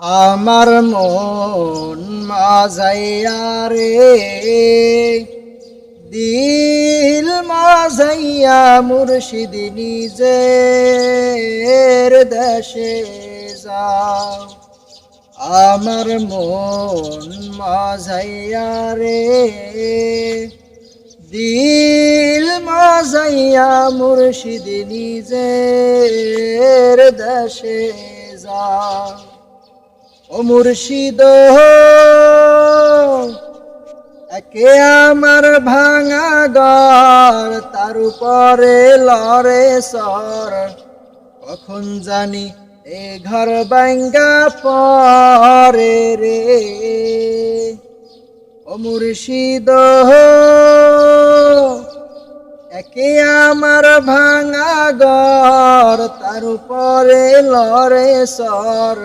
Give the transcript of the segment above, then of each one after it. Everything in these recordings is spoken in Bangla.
আমার মন মাজাইয়া রে, দিল মাজাইয়া মুর্শিদ নিজের দেশে যাও। আমার মন মাজাইয়া রে, দিল মাজাইয়া মুর্শিদ নিজের দেশে যাও। ও মুর্শিদ একে আমার ভাঙা ঘর, তার উপরে লড়ে সর, কখন জানি এ ঘর ভাঙ্গা পরে রে। ও মুর্শিদ একে আমার ভাঙা ঘর, তার উপরে লড়ে সর,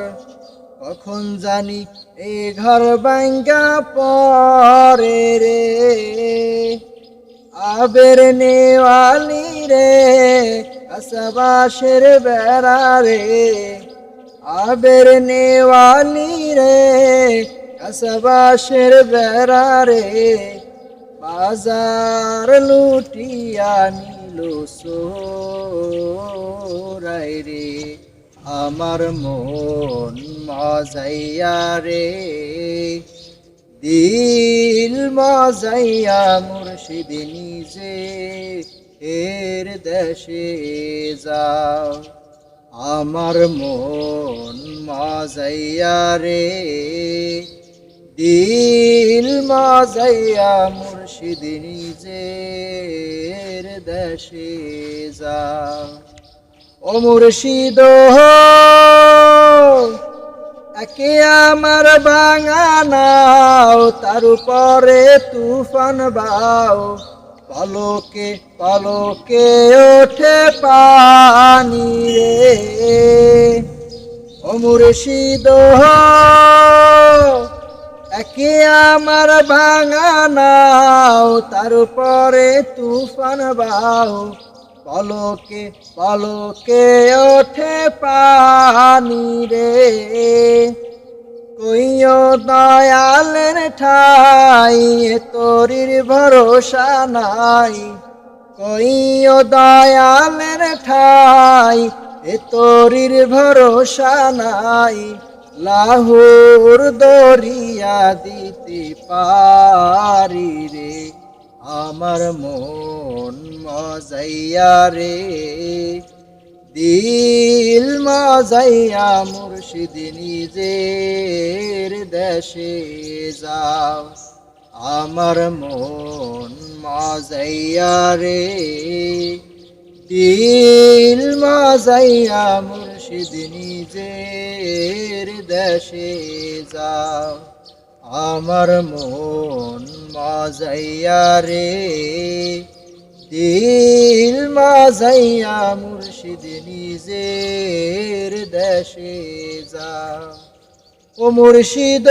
কখন জানি এই ঘর ভাঙ্গা পরে রে। আবের নেওয়ালি রে, আশাবাসের বেড়া রে, আবের নেওয়ালি রে, আশাবাসের বেড়া রে, বাজার লুটিয়া নিল চোরাই রে। আমার মন মাজাইয়া রে, দিল মাজাইয়া মুর্শিদ নিজের দেশে যাও। আমার মন মাজাইয়া রে, দিল মাজাইয়া মুর্শিদ নিজের দেশে যাও। ও মুর্শিদ একে আমার ভাঙা নাও, তার উপরে তুফান বাও, পলকে পলকে ওঠে পানি রে। ও মুর্শিদ একে আমার ভাঙা নাও, তার উপরে তুফান বাও, পলকে পলকে ওঠে পানি রে। কইও দয়ালের ঠাই, তোরির ভরসা নাই, কইও দয়ালের ঠাই, তোরির ভরসা নাই, লাহুর দরিয়া দিতে পারি রে। আমার মন মাজাইয়া রে, দিল মাজাইয়া মুর্শিদ নিজের দেশে যাও। আমার মন মাজাইয়া রে, দিল মাজাইয়া মুর্শিদ নিজের দেশে যাও। আমার মন মাজাইয়া রে, দিল মাজাইয়া মুর্শিদ নিজের দেশে যাও। ও মুর্শিদ